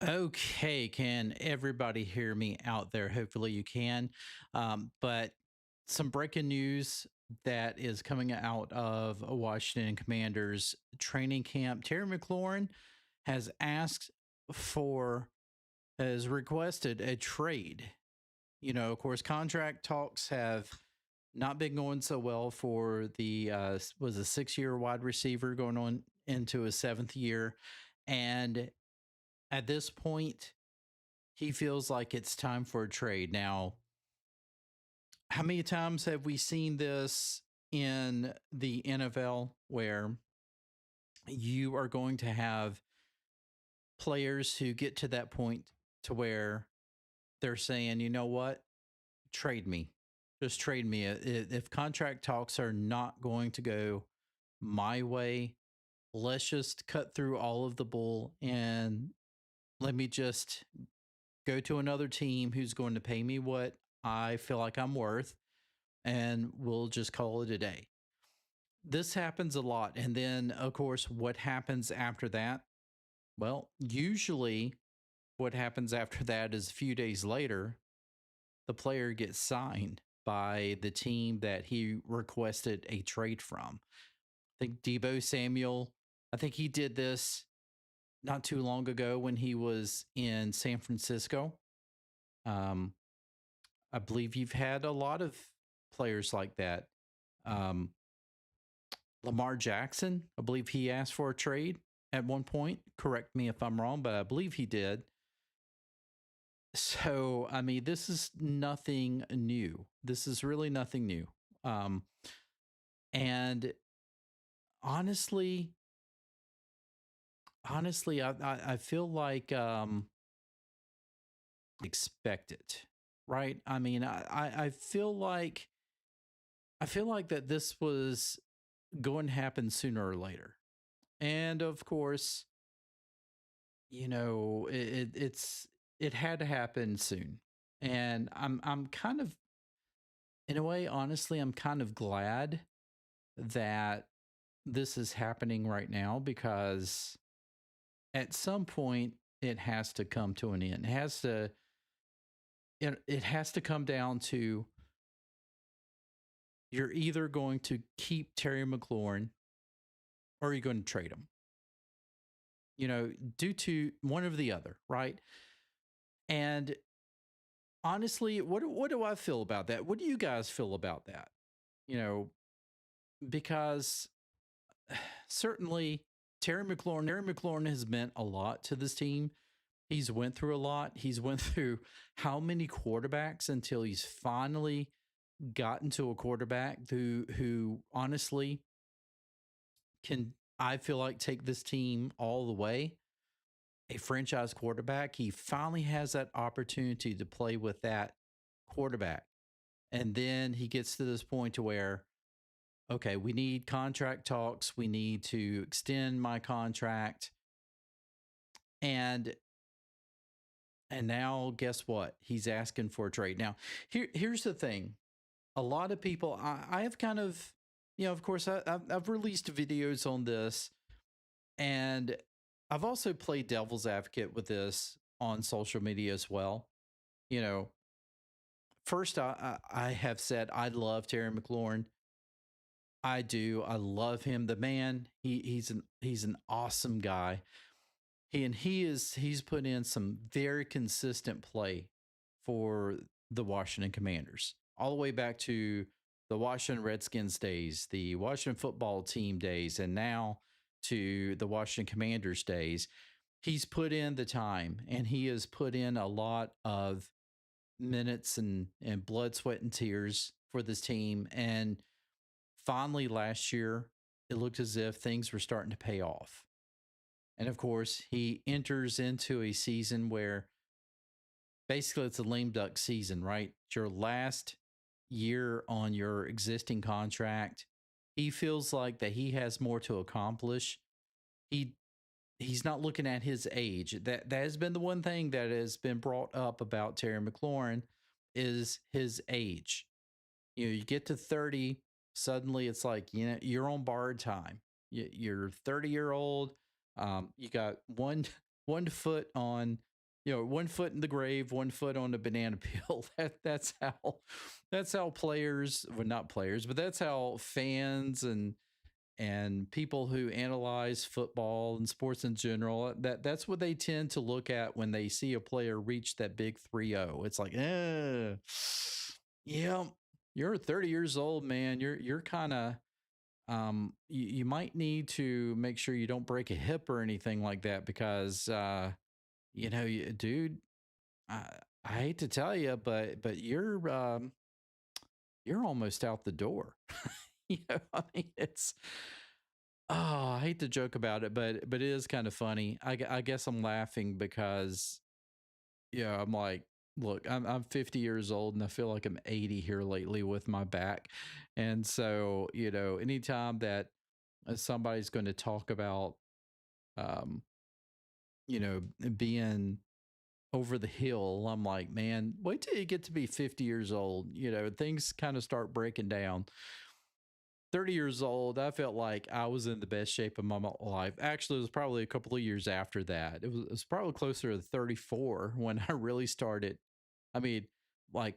Okay, can everybody hear me out there? Hopefully you can. But some breaking news that is coming out of a Washington Commanders training camp. Terry McLaurin has asked for, has requested a trade. Of course, contract talks have not been going so well for the was a 6 year wide receiver going on into his seventh year, and at this point he feels like it's time for a trade. Now, how many times have we seen this in the NFL where you are going to have players who get to that point to where they're saying, you know what, trade me, just trade me. If contract talks are not going to go my way, let's just cut through all of the bull and let me just go to another team who's going to pay me what I feel like I'm worth, and we'll just call it a day. This happens a lot. And then, of course, what happens after that? Well, usually what happens after that is a few days later, the player gets signed by the team that he requested a trade from. I think Debo Samuel, I think he did this not too long ago when he was in San Francisco. Um, I believe you've had a lot of players like that. Um, Lamar Jackson, I believe he asked for a trade at one point. Correct me if I'm wrong, but I believe he did. So, I mean, this is nothing new. This is really nothing new. Um, and honestly, I feel like expect it, right? I mean, I feel like that this was going to happen sooner or later. And of course, it had to happen soon. And I'm kind of, in a way, honestly, I'm kind of glad that this is happening right now, because at some point it has to come to an end. It has to come down to, you're either going to keep Terry McLaurin or you're going to trade him. Due to one or the other, right? And honestly, what do I feel about that? What do you guys feel about that? You know, because certainly Terry McLaurin has meant a lot to this team. He's went through a lot. He's went through how many quarterbacks until he's finally gotten to a quarterback who honestly can, I feel like, take this team all the way. A franchise quarterback. He finally has that opportunity to play with that quarterback. And then he gets to this point to where, okay, we need contract talks. We need to extend my contract. And now guess what? He's asking for a trade. Now, here's the thing. A lot of people, I have kind of, of course, I've released videos on this, and I've also played devil's advocate with this on social media as well. You know, first, I have said I love Terry McLaurin. I do. I love him. The man, he's an awesome guy. He's put in some very consistent play for the Washington Commanders, all the way back to the Washington Redskins days, the Washington football team days, and now to the Washington Commanders days. He's put in the time, and he has put in a lot of minutes and blood, sweat, and tears for this team. And finally, last year, it looked as if things were starting to pay off. And of course, he enters into a season where basically it's a lame duck season, right? It's your last year on your existing contract. He feels like that he has more to accomplish. He he's not looking at his age. That has been the one thing that has been brought up about Terry McLaurin, is his age. You get to 30, suddenly it's like, you're on borrowed time. You're 30-year-old. You got one foot on one foot in the grave, one foot on the banana peel. That's how players, well, not players, but that's how fans and people who analyze football and sports in general, that's what they tend to look at when they see a player reach that big 3-0. It's like, yeah, you're 30 years old, man. You're kind of you might need to make sure you don't break a hip or anything like that because dude, I, I hate to tell you, but you're almost out the door. I mean, it's I hate to joke about it, but it is kind of funny. I guess I'm laughing because yeah, I'm like, look, I'm 50 years old and I feel like I'm 80 here lately with my back, and so anytime that somebody's going to talk about um, being over the hill, I'm like, man, wait till you get to be 50 years old. Things kind of start breaking down. 30 years old, I felt like I was in the best shape of my life. Actually, it was probably a couple of years after that. It was probably closer to 34 when I really started. I mean, like,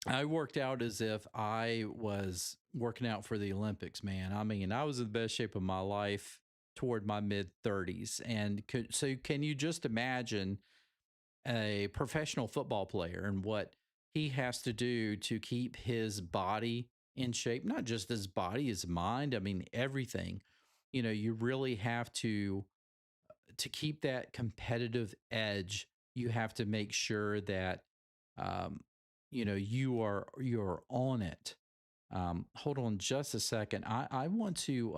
I worked out as if I was working out for the Olympics, man. I mean, I was in the best shape of my life toward my mid 30s. And so, can you just imagine a professional football player and what he has to do to keep his body in shape, not just his body, his mind. I mean, everything. You really have to keep that competitive edge. You have to make sure that um, you're on it. Hold on just a second. I want to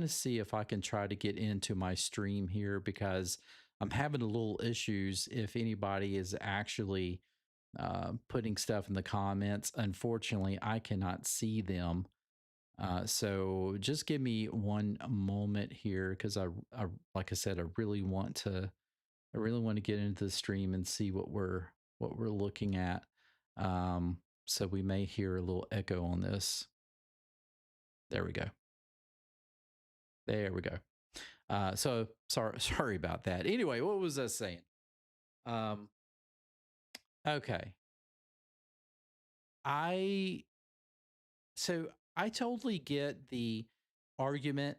see if I can try to get into my stream here because I'm having a little issues if anybody is actually putting stuff in the comments. Unfortunately, I cannot see them. So just give me one moment here because I, like I said, I really want to get into the stream and see what we're looking at. So we may hear a little echo on this. There we go. There we go. So sorry about that. Anyway, what was I saying? Um, okay. I so I totally get the argument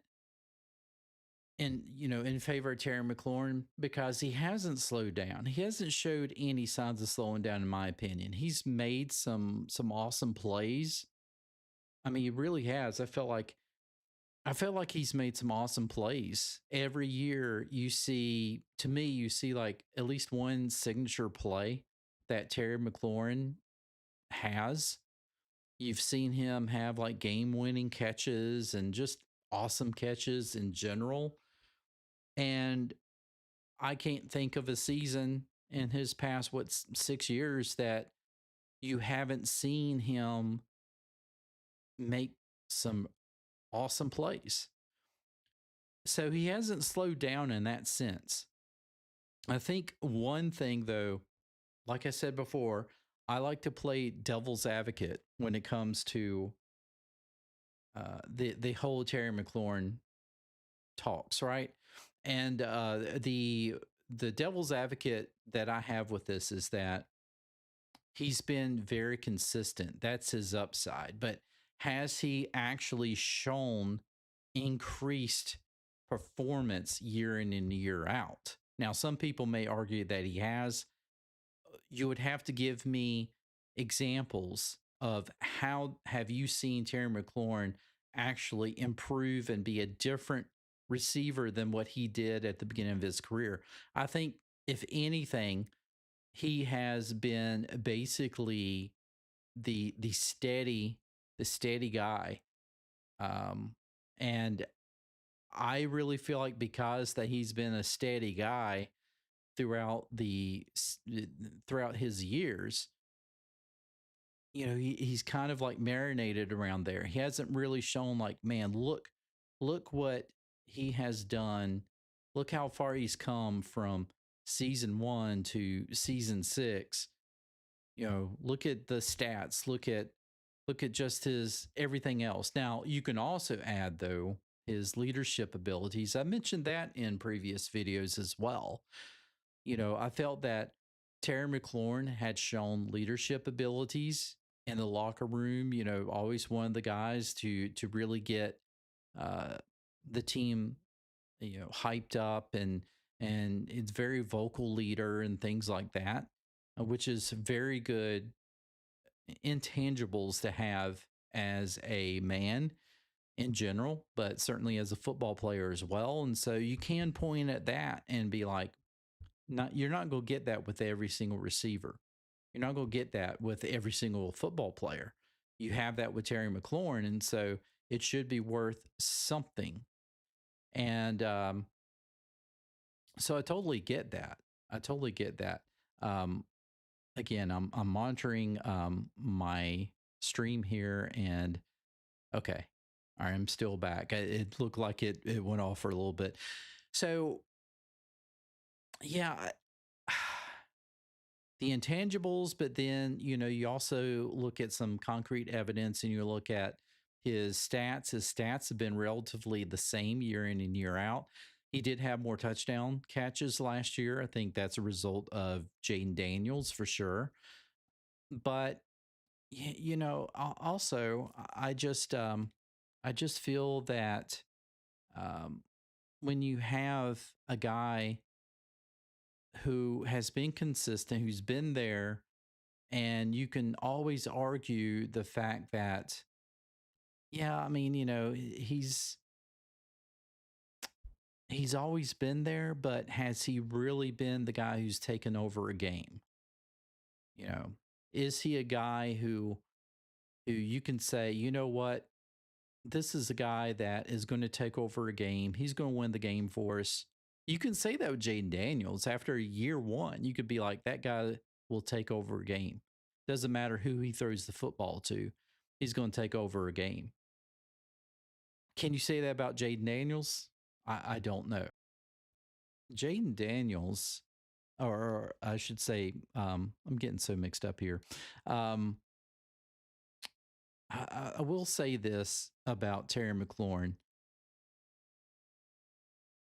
in favor of Terry McLaurin because he hasn't slowed down. He hasn't showed any signs of slowing down, in my opinion. He's made some awesome plays. I mean, he really has. I felt like he's made some awesome plays. Every year you see like at least one signature play that Terry McLaurin has. You've seen him have like game winning catches and just awesome catches in general. And I can't think of a season in his past, 6 years that you haven't seen him make some awesome plays. So he hasn't slowed down in that sense. I think one thing, though, like I said before, I like to play devil's advocate when it comes to the whole Terry McLaurin talks, right? And the devil's advocate that I have with this is that he's been very consistent. That's his upside. But has he actually shown increased performance year in and year out? Now, some people may argue that he has. You would have to give me examples of how have you seen Terry McLaurin actually improve and be a different receiver than what he did at the beginning of his career. I think if anything, he has been basically the steady guy. Um, and I really feel like because that he's been a steady guy throughout throughout his years, he's kind of like marinated around there. He hasn't really shown like, man, look what he has done. Look how far he's come from season 1 to season 6. Look at the stats, look at just his everything else. Now, you can also add though his leadership abilities. I mentioned that in previous videos as well. I felt that Terry McLaurin had shown leadership abilities in the locker room, always one of the guys to really get uh, the team, hyped up, and it's very vocal leader and things like that, which is very good intangibles to have as a man in general, but certainly as a football player as well. And so you can point at that and be like, you're not going to get that with every single receiver. You're not going to get that with every single football player. You have that with Terry McLaurin, and so it should be worth something. And so I totally get that. I totally get that. Um, Again, I'm monitoring my stream here, and okay, all right, I'm still back. It looked like it went off for a little bit. So yeah, the intangibles, but then, you also look at some concrete evidence and you look at his stats. His stats have been relatively the same year in and year out. He did have more touchdown catches last year. I think that's a result of Jaden Daniels for sure. But also I just feel that um, when you have a guy who has been consistent, who's been there, and you can always argue the fact that, yeah, I mean, he's always been there, but has he really been the guy who's taken over a game? You know, is he a guy who you can say, you know what, this is a guy that is going to take over a game. He's going to win the game for us. You can say that with Jaden Daniels after year one. You could be like, that guy will take over a game. Doesn't matter who he throws the football to, he's going to take over a game. Can you say that about Jaden Daniels? I don't know. Jaden Daniels, or I should say, I'm getting so mixed up here. Um, I will say this about Terry McLaurin.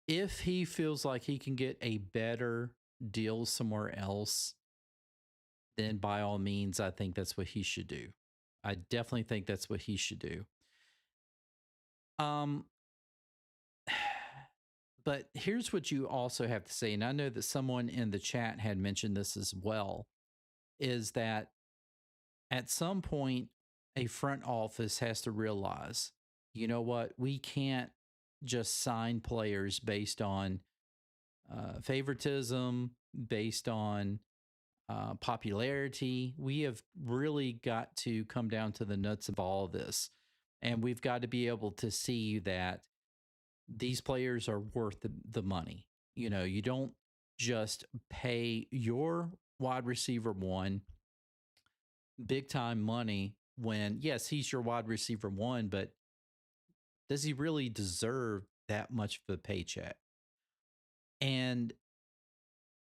If he feels like he can get a better deal somewhere else, then by all means, I think that's what he should do. I definitely think that's what he should do. Um, but here's what you also have to say, and I know that someone in the chat had mentioned this as well, is that at some point, a front office has to realize, you know what, we can't just sign players based on favoritism, based on popularity. We have really got to come down to the nuts of all of this. And we've got to be able to see that these players are worth the money. You don't just pay your wide receiver one big time money when, yes, he's your wide receiver one, but does he really deserve that much of a paycheck? And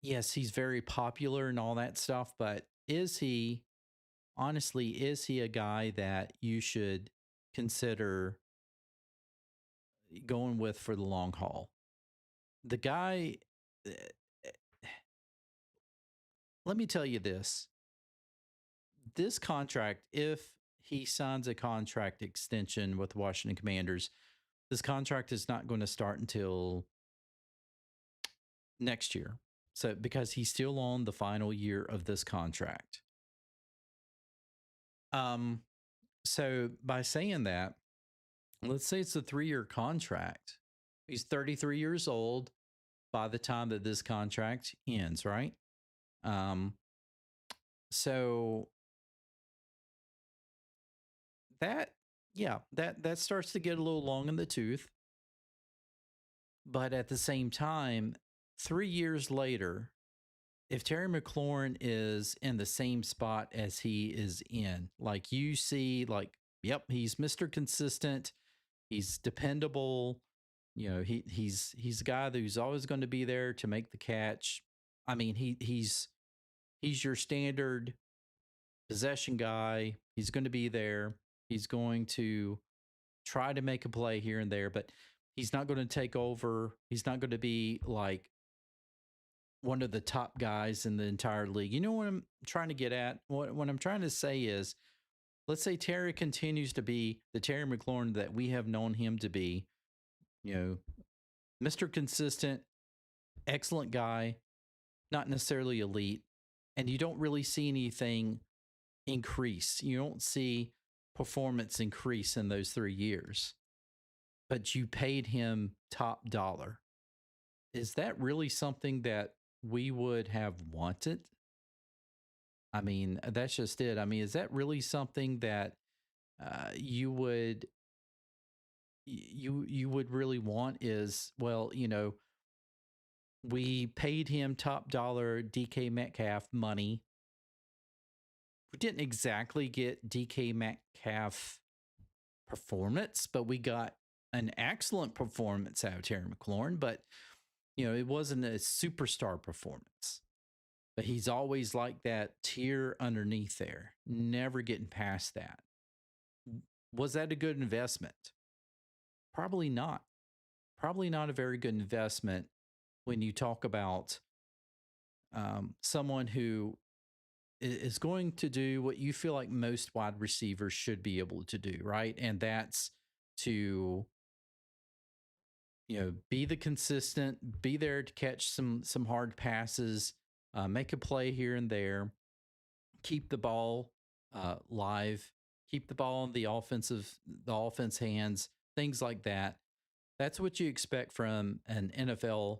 yes, he's very popular and all that stuff, but is he a guy that you should consider going with for the long haul? The guy, uh, let me tell you this contract, if he signs a contract extension with the Washington Commanders, this contract is not going to start until next year. So, because he's still on the final year of this contract. Um, so by saying that, let's say it's a 3-year contract. He's 33 years old by the time that this contract ends, right? Um, so that, yeah, that starts to get a little long in the tooth. But at the same time, 3 years later, if Terry McLaurin is in the same spot as he is in, like you see, like, yep, he's Mr. Consistent, he's dependable. He's a guy who's always going to be there to make the catch. I mean, he's your standard possession guy. He's going to be there. He's going to try to make a play here and there, but he's not going to take over. He's not going to be like one of the top guys in the entire league. You know what I'm trying to get at? What I'm trying to say is, let's say Terry continues to be the Terry McLaurin that we have known him to be, you know, Mr. Consistent, excellent guy, not necessarily elite, and you don't really see anything increase. You don't see performance increase in those 3 years, but you paid him top dollar. Is that really something that we would have wanted? I mean, that's just it. I mean, is that really something that you would you would really want? Is, well, we paid him top dollar DK Metcalf money. We didn't exactly get DK Metcalf performance, but we got an excellent performance out of Terry McLaurin. But it wasn't a superstar performance. But he's always like that tier underneath there, never getting past that. Was that a good investment? Probably not. Probably not a very good investment when you talk about someone who is going to do what you feel like most wide receivers should be able to do, right? And that's to be the consistent, be there to catch some hard passes, make a play here and there, keep the ball live, keep the ball in the offense hands, things like that. That's what you expect from an NFL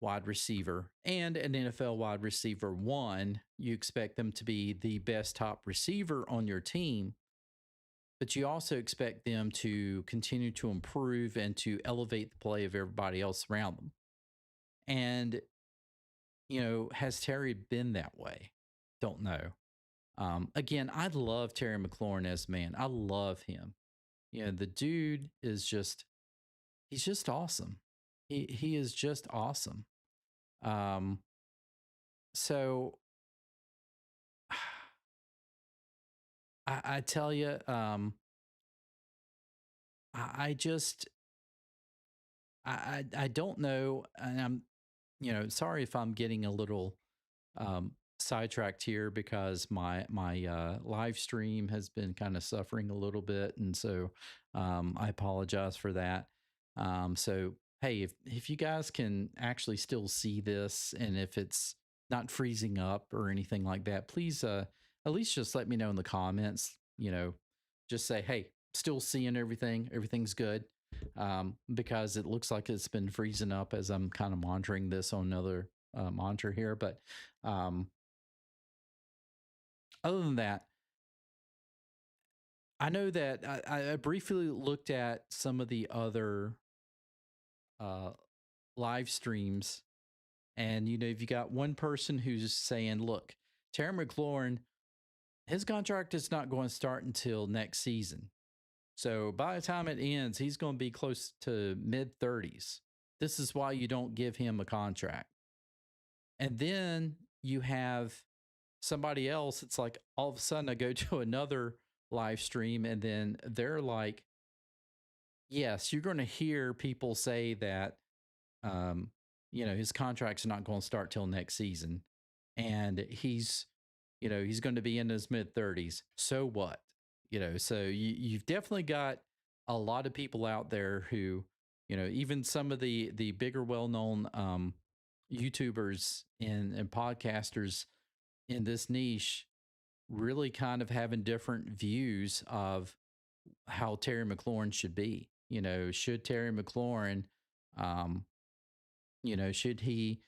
wide receiver, and an NFL wide receiver one. You expect them to be the best top receiver on your team, but you also expect them to continue to improve and to elevate the play of everybody else around them. And, has Terry been that way? Don't know. Again, I love Terry McLaurin as a man. I love him. The dude is he's just awesome. He is just awesome. Um, so I tell you, I just I don't know, and I'm sorry if I'm getting a little sidetracked here, because my live stream has been kind of suffering a little bit, and so I apologize for that. So hey, if you guys can actually still see this, and if it's not freezing up or anything like that, please at least just let me know in the comments. Just say, hey, still seeing everything, everything's good, because it looks like it's been freezing up as I'm kind of monitoring this on another monitor here. But other than that, I know that I briefly looked at some of the other uh, live streams, and if you got one person who's saying, "Look, Terry McLaurin, his contract is not going to start until next season, so by the time it ends, he's going to be close to mid-30s. This is why you don't give him a contract." And then you have somebody else. It's like all of a sudden I go to another live stream, and then they're like, yes, you're going to hear people say that, um, his contract's not going to start till next season. And he's going to be in his mid 30s. So what? So you've definitely got a lot of people out there who, even some of the bigger, well known YouTubers and podcasters in this niche, really kind of having different views of how Terry McLaurin should be. Should Terry McLaurin, um, should he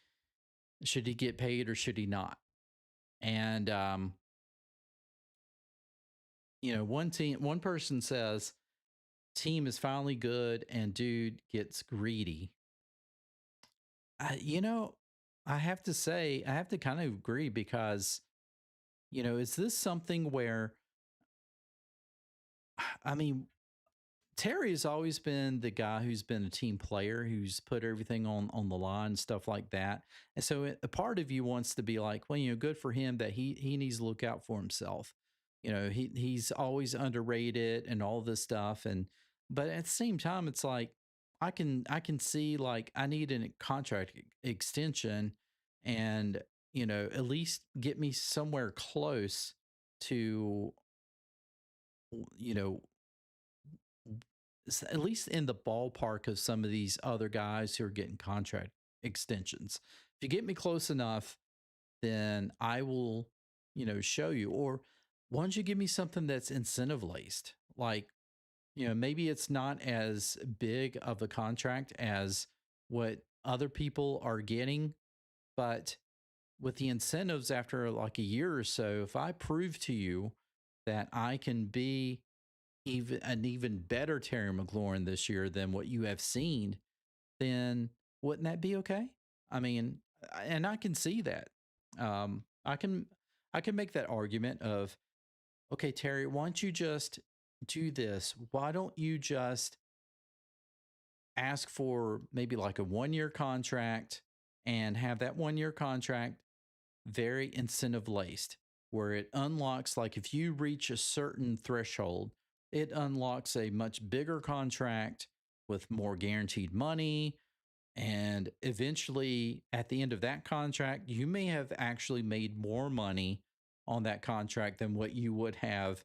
get paid or should he not? And one person says team is finally good and dude gets greedy. I, you know, I have to say, I have to kind of agree, because is this something where, I mean, Terry has always been the guy who's been a team player, who's put everything on the line, stuff like that. And so a part of you wants to be like, well, good for him that he needs to look out for himself. He's always underrated and all this stuff. And but at the same time, it's like I can see, like, I need a contract extension, and, at least get me somewhere close to, you know, at least in the ballpark of some of these other guys who are getting contract extensions. If you get me close enough, then I will, show you. Or why don't you give me something that's incentive laced? Like, maybe it's not as big of a contract as what other people are getting, but with the incentives after like a year or so, if I prove to you that I can be even better Terry McLaurin this year than what you have seen, then wouldn't that be okay? I mean, and I can see that. Um, I can I can make that argument of, okay, Terry, why don't you just do this? Why don't you just ask for maybe like a 1 year contract and have that 1 year contract very incentive laced, where it unlocks, like if you reach a certain threshold, it unlocks a much bigger contract with more guaranteed money. And eventually, at the end of that contract, you may have actually made more money on that contract than what you would have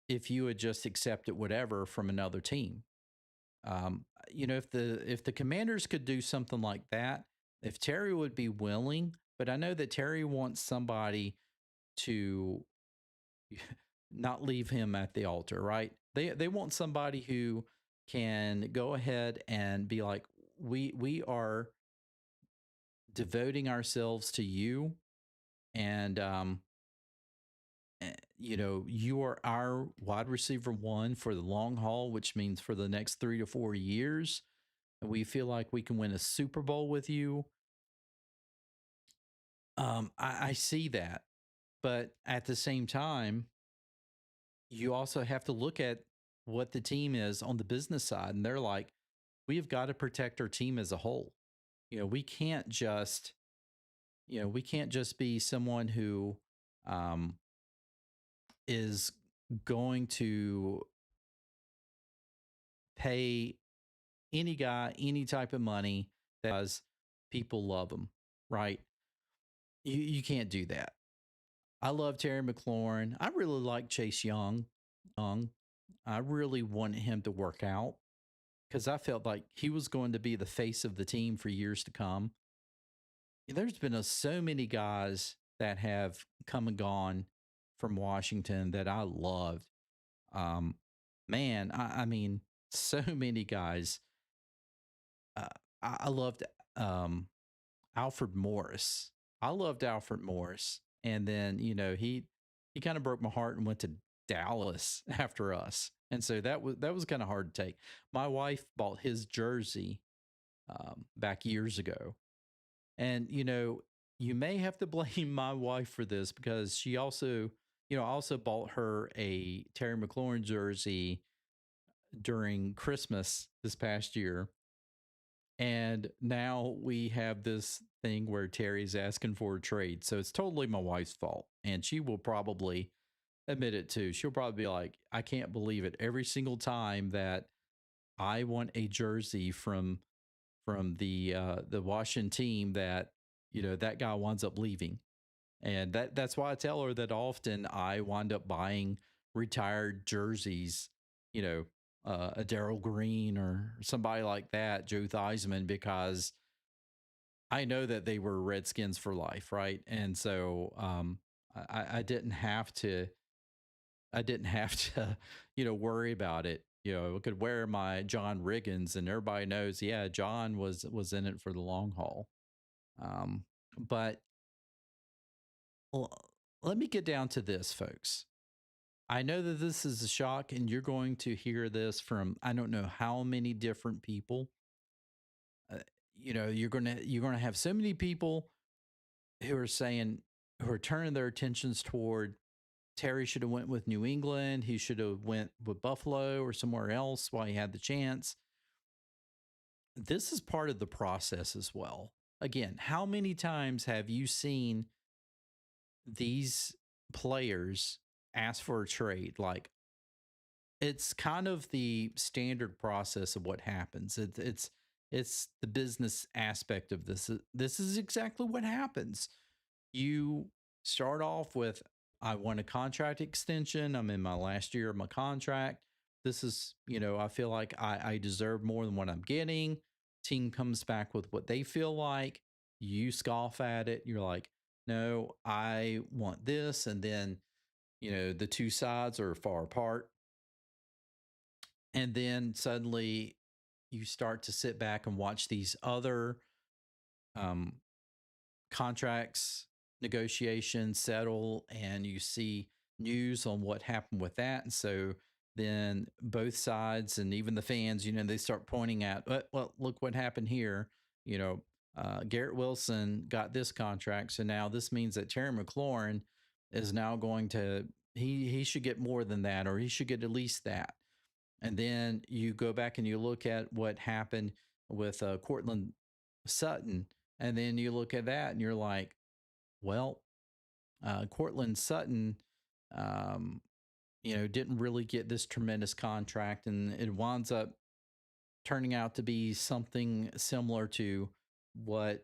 if you had just accepted whatever from another team. If the Commanders could do something like that, if Terry would be willing, but I know that Terry wants somebody to not leave him at the altar, right? They want somebody who can go ahead and be like, we are devoting ourselves to you, and you are our wide receiver one for the long haul, which means for the next 3 to 4 years, and we feel like we can win a Super Bowl with you. I see that, but at the same time, you also have to look at what the team is on the business side, and they're like, we've got to protect our team as a whole. We can't just, we can't just be someone who um, is going to pay any guy any type of money because people love them, right? You can't do that. I love Terry McLaurin. I really like Chase Young. I really wanted him to work out because I felt like he was going to be the face of the team for years to come. There's been so many guys that have come and gone from Washington that I loved. Um, man, I mean, so many guys. Uh, I loved um, Alfred Morris. I loved Alfred Morris, and then he kind of broke my heart and went to Dallas after us, and so that was kind of hard to take. My wife bought his jersey back years ago, and you may have to blame my wife for this because she also I also bought her a Terry McLaurin jersey during Christmas this past year. And now we have this thing where Terry's asking for a trade. So it's totally my wife's fault. And she will probably admit it too. She'll probably be like, I can't believe it. Every single time that I want a jersey from the Washington team, that that guy winds up leaving. And that's why I tell her that often I wind up buying retired jerseys, you know, a Daryl Green or somebody like that, Joe Theismann, because I know that they were Redskins for life, right? And so I didn't have to, worry about it. I could wear my John Riggins, and everybody knows, yeah, John was in it for the long haul. But let me get down to this, folks. I know that this is a shock, and you're going to hear this from I don't know how many different people. Uh, you're gonna have so many people who are saying who are turning their attentions toward Terry should have went with New England. He should have went with Buffalo or somewhere else while he had the chance. This is part of the process as well. Again, how many times have you seen these players ask for a trade? Like, it's kind of the standard process of what happens. It's It's the business aspect of this. This is exactly what happens. You start off with, I want a contract extension. I'm in my last year of my contract. This is, I feel like I deserve more than what I'm getting. Team comes back with what they feel like. You scoff at it. You're like, no, I want this. And then, the two sides are far apart. And then suddenly you start to sit back and watch these other um, contracts negotiations settle, and you see news on what happened with that. And so then both sides and even the fans, they start pointing at, well, look what happened here. you know Garrett Wilson got this contract, so now this means that Terry McLaurin is now going to, he should get more than that, or he should get at least that. And then you go back and you look at what happened with Cortland Sutton, and then you look at that and you're like, well, Cortland Sutton, um, didn't really get this tremendous contract, and it winds up turning out to be something similar to what,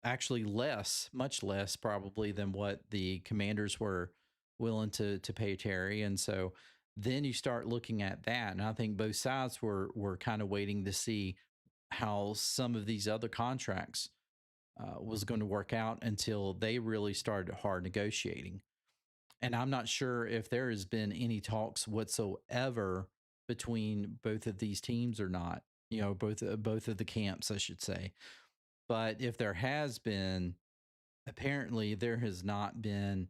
actually less, much less probably than what the Commanders were willing to pay Terry. And so then you start looking at that, and I think both sides were kind of waiting to see how some of these other contracts was going to work out until they really started hard negotiating. And I'm not sure if there has been any talks whatsoever between both of these teams or not. Both of the camps, I should say. But if there has been, apparently there has not been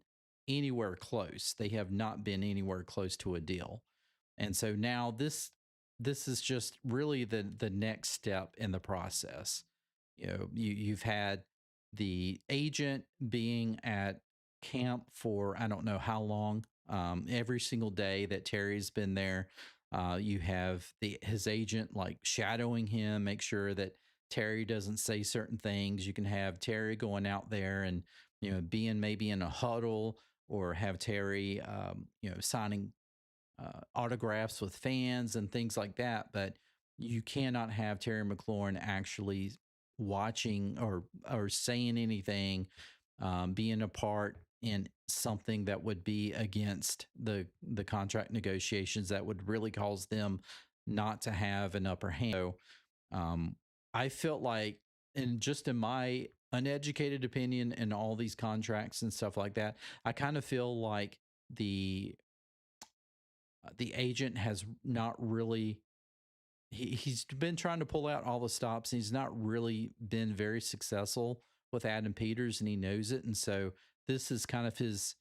anywhere close. They have not been anywhere close to a deal. And so now this is just really the next step in the process. You've had the agent being at camp for I don't know how long. Every single day that Terry's been there, you have his agent like shadowing him, make sure that Terry doesn't say certain things. You can have Terry going out there and being maybe in a huddle, or have Terry signing autographs with fans and things like that. But you cannot have Terry McLaurin actually watching or saying anything, being a part in something that would be against the contract negotiations, that would really cause them not to have an upper hand. So um, I felt like, and just in my uneducated opinion, in all these contracts and stuff like that, I kind of feel like the agent has not really, he's been trying to pull out all the stops, and he's not really been very successful with Adam Peters, and he knows it. And so this is kind of his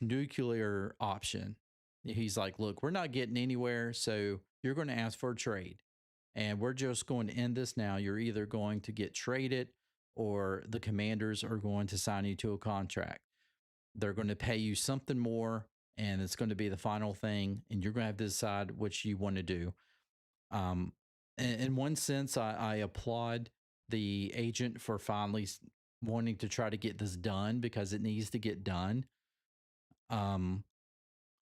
nuclear option. He's like, look, we're not getting anywhere, so you're going to ask for a trade, and we're just going to end this now. You're either going to get traded, or the Commanders are going to sign you to a contract. They're going to pay you something more, and it's going to be the final thing, and you're going to have to decide what you want to do. In one sense, I applaud the agent for finally wanting to try to get this done, because it needs to get done. Um,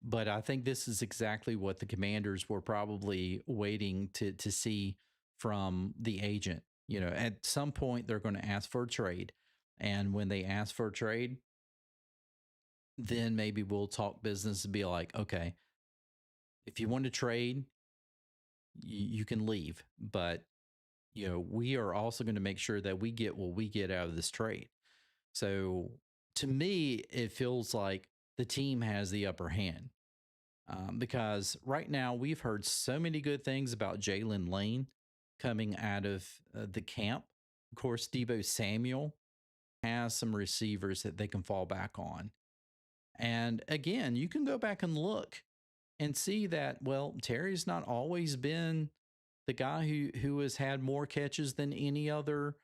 but I think this is exactly what the Commanders were probably waiting to see from the agent. At some point they're going to ask for a trade, and when they ask for a trade, then maybe we'll talk business and be like, okay, if you want to trade, you can leave, but we are also going to make sure that we get what we get out of this trade. So to me, it feels like the team has the upper hand, because right now we've heard so many good things about Jalen Lane coming out of the camp. Of course, Debo Samuel has some receivers that they can fall back on. And again, you can go back and look and see that, well, Terry's not always been the guy who has had more catches than any other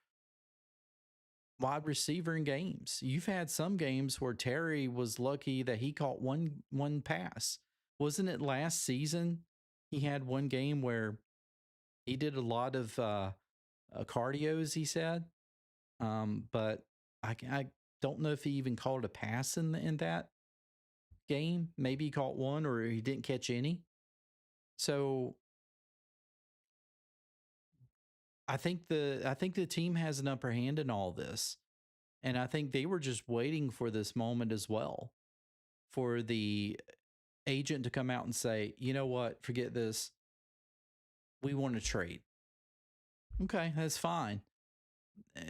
wide receiver in games. You've had some games where Terry was lucky that he caught one pass. Wasn't it last season? He had one game where he did a lot of cardio, as he said, but I don't know if he even caught a pass in that game. Maybe he caught one, or he didn't catch any. So I think the team has an upper hand in all this. And I think they were just waiting for this moment as well, for the agent to come out and say, you know what, forget this. We want to trade. Okay, that's fine. Uh,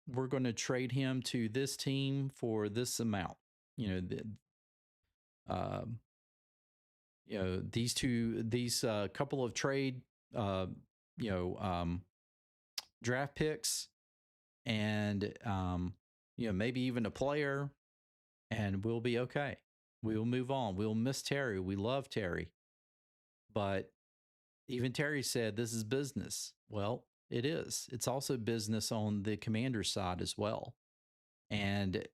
We're going to trade him to this team for this amount. You know, um, these couple of trade, uh, you know, draft picks, and maybe even a player, and we'll be okay. We'll move on. We'll miss Terry. We love Terry, but even Terry said this is business. Well, it is. It's also business on the commander's side as well. And,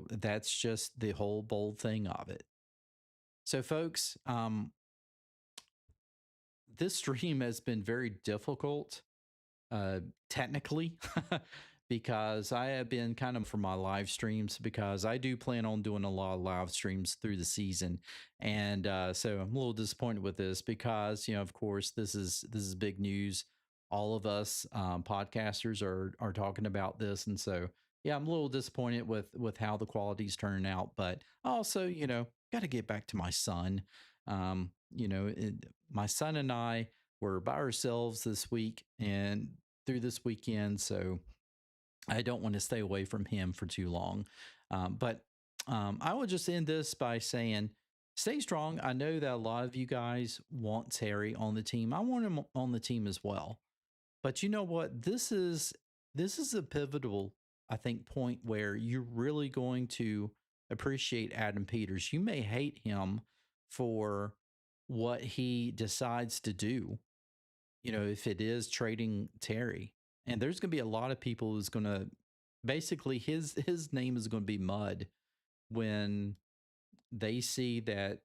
that's just the whole bold thing of it. So, folks, this stream has been very difficult uh, technically because I have been kind of for my live streams because I do plan on doing a lot of live streams through the season, and so I'm a little disappointed with this because of course this is big news. All of us podcasters are talking about this, and so yeah, I'm a little disappointed with how the quality's turning out, but also got to get back to my son. My son and I were by ourselves this week and through this weekend. So I don't want to stay away from him for too long. But I will just end this by saying, stay strong. I know that a lot of you guys want Terry on the team. I want him on the team as well. But you know what? This is a pivotal, I think, point where you're really going to appreciate Adam Peters. You may hate him for what he decides to do, if it is trading Terry. And there's going to be a lot of people who's going to basically his name is going to be mud when they see that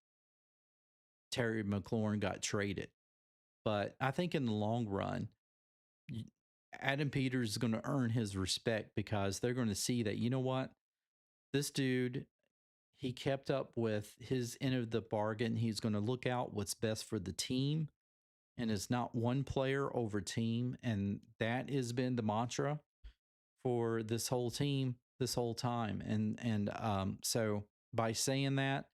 Terry McLaurin got traded. But I think in the long run, Adam Peters is going to earn his respect because they're going to see that, you know what? This dude, he kept up with his end of the bargain. He's going to look out what's best for the team, and it's not one player over team. And that has been the mantra for this whole team this whole time. So by saying that,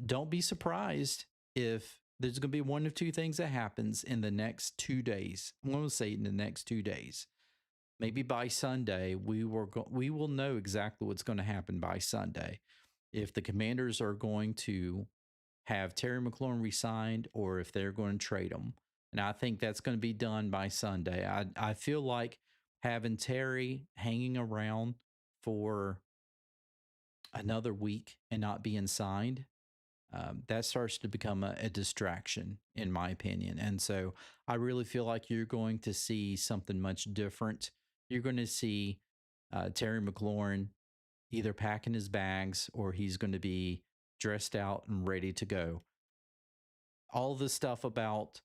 don't be surprised if there's going to be one of two things that happens in the next 2 days. I'm going to say in the next 2 days. Maybe by Sunday, we will know exactly what's going to happen by Sunday. If the Commanders are going to have Terry McLaurin resigned or if they're going to trade him. And I think that's going to be done by Sunday. I feel like having Terry hanging around for another week and not being signed, that starts to become a distraction, in my opinion. And so I really feel like you're going to see something much different. You're going to see Terry McLaurin either packing his bags or he's going to be dressed out and ready to go. All this stuff about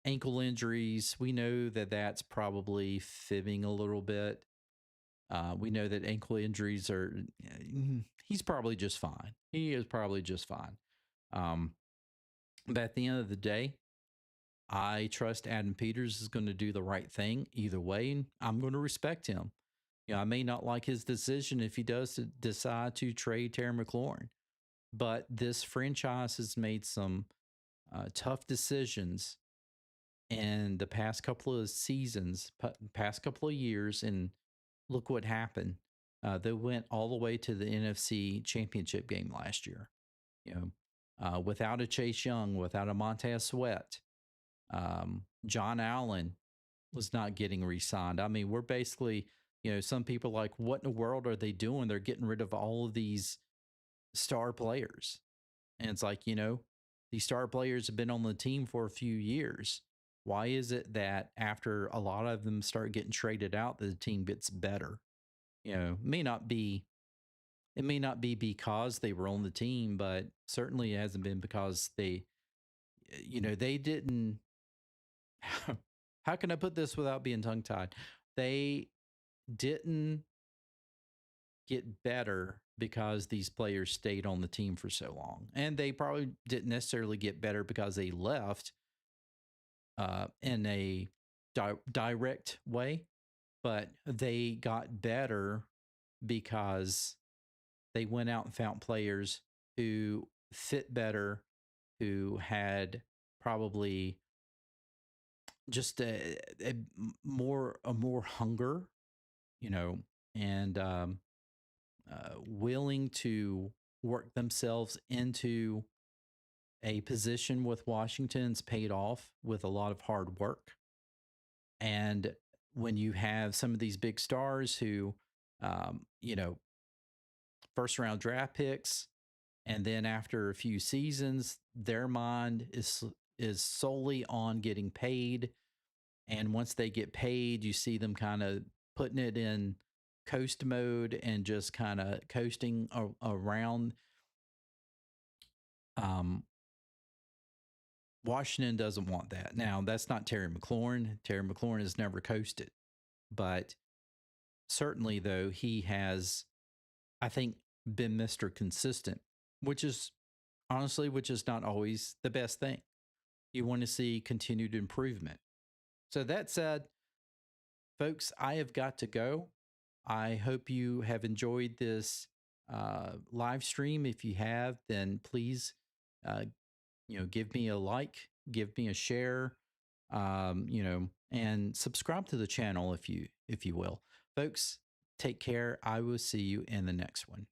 ankle injuries, we know that that's probably fibbing a little bit. We know that ankle injuries he's probably just fine. He is probably just fine. But at the end of the day, I trust Adam Peters is going to do the right thing either way, and I'm going to respect him. I may not like his decision if he does decide to trade Terry McLaurin, but this franchise has made some tough decisions in the past couple of seasons, past couple of years, and look what happened. They went all the way to the NFC Championship game last year. Without a Chase Young, without a Montez Sweat, John Allen was not getting re-signed. I mean, we're basically, some people are like, what in the world are they doing? They're getting rid of all of these star players. And it's like, these star players have been on the team for a few years. Why is it that after a lot of them start getting traded out, the team gets better? It may not be because they were on the team, but certainly it hasn't been because they didn't. How can I put this without being tongue tied? They didn't get better because these players stayed on the team for so long. And they probably didn't necessarily get better because they left. in a direct way, but they got better because they went out and found players who fit better, who had probably just a more hunger, you know, and willing to work themselves into a position with Washington's paid off with a lot of hard work. And when you have some of these big stars who, you know, first round draft picks, and then after a few seasons, their mind is solely on getting paid. And once they get paid, you see them kind of putting it in coast mode and just kind of coasting around. Um, Washington doesn't want that. Now, that's not Terry McLaurin. Terry McLaurin has never coasted, but certainly, though, he has, I think, been Mr. Consistent, which is which is not always the best thing. You want to see continued improvement. So, that said, folks, I have got to go. I hope you have enjoyed this live stream. If you have, then please, uh, give me a like, give me a share, and subscribe to the channel if you will. Folks, take care. I will see you in the next one.